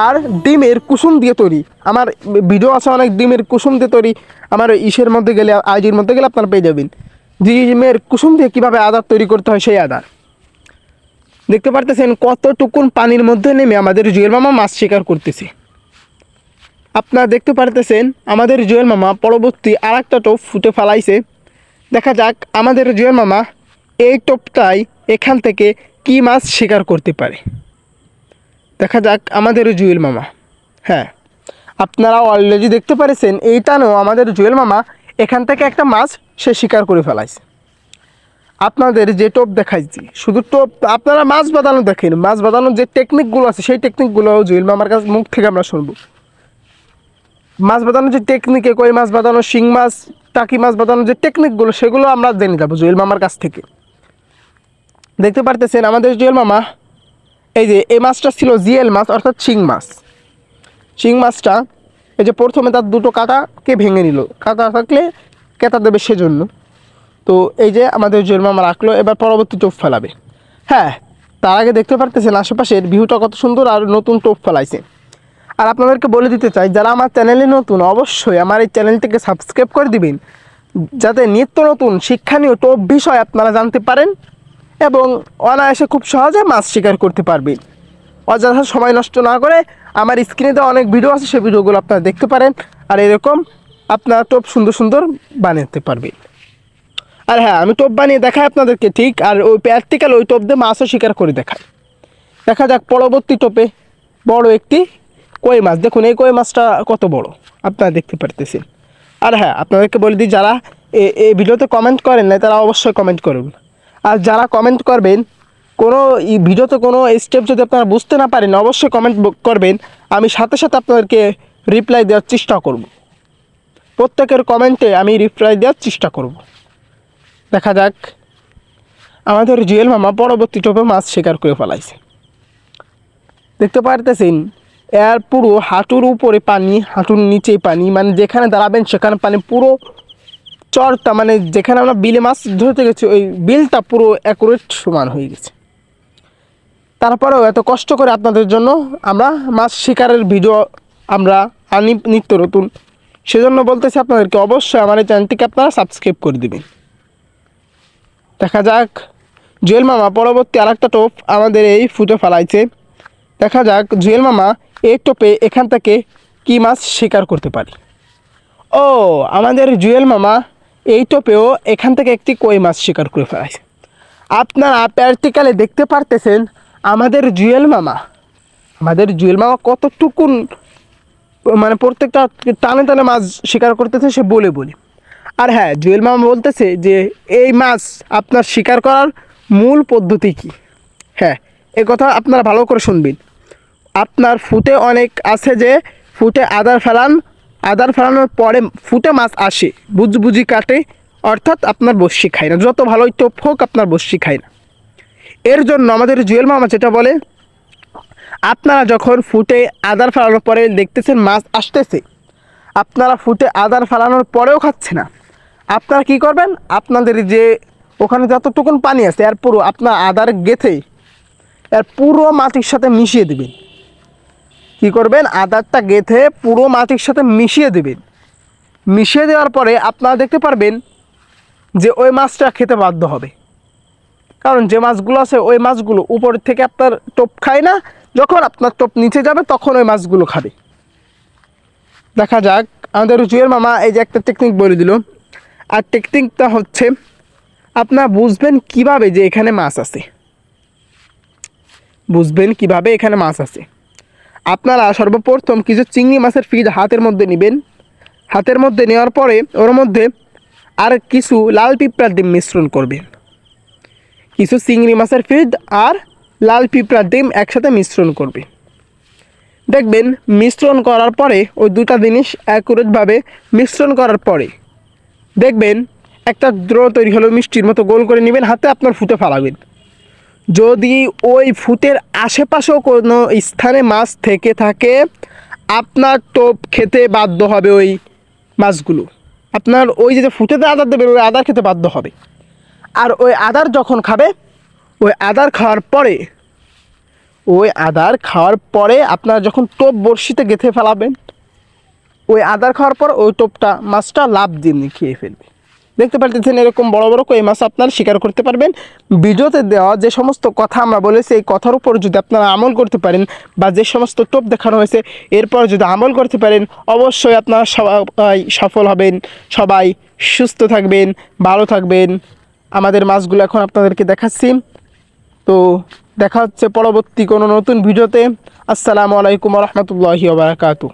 আর ডিমের কুসুম দিয়ে তৈরি। আমার ভিডিও আছে অনেক ডিমের কুসুম দিয়ে তৈরি, আমার ইসের মধ্যে গেলে, আইডির মধ্যে গেলে আপনারা পেয়ে যাবেন ডিমের কুসুম দিয়ে কীভাবে আদার তৈরি করতে হয়। সেই আদার দেখতে পারতেছেন কতটুকুন পানির মধ্যে নেমে আমাদের জুয়েল মামা মাছ শিকার করতেছে। আপনারা দেখতে পারতেছেন আমাদের জুয়েল মামা পরবর্তী আর একটা টোপ ফুটে ফেলাইছে। দেখা যাক আমাদের জুয়েল মামা এই টোপটাই এখান থেকে কি মাছ শিকার করতে পারে। দেখা যাক আমাদের জুয়েল মামা। হ্যাঁ, আপনারা অলরেডি দেখতে পারেছেন এই টানেও আমাদের জুয়েল মামা এখান থেকে একটা মাছ সে শিকার করে ফেলাইছে। আপনাদের যে টোপ দেখাইছি শুধু টোপ, আপনারা মাছ বাঁধানো দেখেন, মাছ বাঁধানোর যে টেকনিকগুলো আছে সেই টেকনিকগুলো জুয়েল মামার কাছে মুখ থেকে আমরা শুনবো। মাছ বাঁধানোর যে টেকনিকে, কই মাছ বাঁধানো, শিং মাছ, টাকি মাছ বাঁধানোর যে টেকনিকগুলো সেগুলো আমরা জেনে যাবো জুয়েল মামার কাছ থেকে। দেখতে পারতেছেন আমাদের জুয়েল মামা এই যে এই মাছটা ছিল জিএল মাছ অর্থাৎ শিং মাছ। শিং মাছটা এই যে প্রথমে তার দুটো কাঁটাকে ভেঙে নিল, কাঁটা থাকলে কেতা দেবে সেজন্য। তো এই যে আমাদের জুয়েল মামা রাখলো, এবার পরবর্তী টোপ ফেলাবে। হ্যাঁ, তার আগে দেখতে পারতেছেন আশেপাশের ভিউটা কত সুন্দর, আর নতুন টোপ ফেলাইছে। আর আপনাদেরকে বলে দিতে চাই, যারা আমার চ্যানেলে নতুন অবশ্যই আমার এই চ্যানেলটিকে সাবস্ক্রাইব করে দিবেন, যাতে নিত্য নতুন শিক্ষণীয় টোপ বিষয় আপনারা জানতে পারেন এবং অনায়াসে খুব সহজে মাছ শিকার করতে পারবেন। অযথা সময় নষ্ট না করে আমার স্ক্রিনে তো অনেক ভিডিও আছে, সেই ভিডিওগুলো আপনারা দেখতে পারেন, আর এরকম আপনারা টোপ সুন্দর সুন্দর বানাতে পারবেন। আর হ্যাঁ, আমি টোপ বানিয়ে দেখাই আপনাদেরকে ঠিক, আর ওই প্র্যাকটিক্যাল ওই টোপ দিয়ে মাছও শিকার করে দেখাই। দেখা যাক পরবর্তী টোপে বড় একটি কই মাছ। দেখুন এই কই মাছটা কত বড় আপনারা দেখতে পারতেছেন। আর হ্যাঁ, আপনাদেরকে বলে দিই, যারা এই ভিডিওতে কমেন্ট করেন না তারা অবশ্যই কমেন্ট করুন। আর যারা কমেন্ট করবেন, কোনো ভিডিওতে কোনো স্টেপ যদি আপনারা বুঝতে না পারেন অবশ্যই কমেন্ট করবেন, আমি সাথে সাথে আপনাদেরকে রিপ্লাই দেওয়ার চেষ্টা করব। প্রত্যেকের কমেন্টে আমি রিপ্লাই দেওয়ার চেষ্টা করব। দেখা যাক আমাদের জুয়েল মামা পরবর্তী টোপে মাছ শিকার করে ফেলাইছে। দেখতে পারতেছেন এর পুরো হাঁটুর উপরে পানি, হাঁটুর নিচে পানি, মানে যেখানে দাঁড়াবেন সেখানে পানি পুরো চরটা, মানে যেখানে আমরা বিলে মাছ ধরতে গেছি ওই বিলটা পুরো অ্যাকুরেট সমান হয়ে গেছে। তারপরেও এত কষ্ট করে আপনাদের জন্য আমরা মাছ শিকারের ভিডিও আমরা আনি নিত্য নতুন, সেজন্য বলতেছি আপনাদেরকে অবশ্যই আমার এই চ্যানেলটিকে আপনারা সাবস্ক্রাইব করে দেবেন। দেখা যাক জুয়েল মামা পরবর্তী আর একটা টোপ আমাদের এই ফুটে ফেলাইছে। দেখা যাক জুয়েল মামা এই টোপে এখান থেকে কী মাছ শিকার করতে পারে। ও, আমাদের জুয়েল মামা এই টোপেও এখান থেকে একটি কই মাছ শিকার করে ফেলাইছে। আপনারা প্র্যাকটিক্যালে দেখতে পারতেছেন আমাদের জুয়েল মামা কতটুকুন মানে প্রত্যেকটা টানে টানে মাছ শিকার করতেছে সে বলে বলি। আর হ্যাঁ, জুয়েল মামা বলতেছে যে এই মাছ আপনার শিকার করার মূল পদ্ধতি কী। হ্যাঁ, এ কথা আপনারা ভালো করে শুনবেন। আপনার ফুটে অনেক আছে যে ফুটে আদার ফেলানোর পরে ফুটে মাছ আসে, বুঝি কাটে, অর্থাৎ আপনার বড়শি খায় না, যত ভালোই টোপ হোক আপনার বড়শি খায় না। এর জন্য আমাদের জুয়েল মামা যেটা বলে, আপনারা যখন ফুটে আদার ফেলানোর পরে দেখতেছেন মাছ আসতেছে, আপনারা ফুটে আদার ফেলানোর পরেও খাচ্ছে না, আপনারা কি করবেন, আপনাদের যে ওখানে যতটুকুন পানি আছে এর পুরো আপনার আদার গেথে এর পুরো মাটির সাথে মিশিয়ে দেবেন। কী করবেন, আদারটা গেথে পুরো মাটির সাথে মিশিয়ে দেবেন। মিশিয়ে দেওয়ার পরে আপনারা দেখতে পারবেন যে ওই মাছটা খেতে বাধ্য হবে, কারণ যে মাছগুলো আছে ওই মাছগুলো উপর থেকে আপনার টোপ খায় না, যখন আপনার টোপ নিচে যাবে তখন ওই মাছগুলো খাবে। দেখা যাক আমাদের জুয়েল মামা এই যে একটা টেকনিক বলে দিল, আর টেকনিকটা হচ্ছে আপনারা বুঝবেন কিভাবে যে এখানে মাছ আছে। আপনারা সর্বপ্রথম কিছু চিংড়ি মাছের ফিড হাতের মধ্যে নেবেন। হাতের মধ্যে নেওয়ার পরে ওর মধ্যে আর কিছু লাল পিঁপড়ার ডিম মিশ্রণ করবেন। কিছু চিংড়ি মাছের ফিড আর লাল পিঁপড়ার ডিম একসাথে মিশ্রণ করবে। দেখবেন মিশ্রণ করার পরে ওই দুটা জিনিস অ্যাকুরেটভাবে মিশ্রণ করার পরে দেখবেন একটা দ্রো তৈরি হলো, মিষ্টির মতো গোল করে নেবেন, হাতে আপনার ফুটে ফেলাবেন। যদি ওই ফুটের আশেপাশেও কোনো স্থানে মাছ থেকে থাকে আপনার টোপ খেতে বাধ্য হবে। ওই মাছগুলো আপনার ওই যে ফুটেতে আদার দেবেন ওই আদার খেতে বাধ্য হবে। আর ওই আদার যখন খাবে, ওই আদার খাওয়ার পরে ওই আদার খাওয়ার পরে আপনারা যখন টোপ বড়শিতে গেঁথে ফেলাবেন, ওই আদার খাওয়ার পর ওই টোপটা মাছটা লাফ দিয়ে খেয়ে ফেলবে। দেখতে পারতেছেন এরকম বড় বড় কই মাছ আপনারা শিকার করতে পারবেন। ভিডিওতে দেওয়া যে সমস্ত কথা আমরা বলেছি, এই কথার উপর যদি আপনারা আমল করতে পারেন বা যে সমস্ত টোপ দেখানো হয়েছে এরপর যদি আমল করতে পারেন, অবশ্যই আপনারা সবাই সফল হবেন, সবাই সুস্থ থাকবেন, ভালো থাকবেন। আমাদের মাছগুলো এখন আপনাদেরকে দেখাচ্ছি। তো দেখা হচ্ছে পরবর্তী কোনো নতুন ভিডিওতে। আসসালামু আলাইকুম রহমতুল্লাহি ওয়া বারাকাতুহু।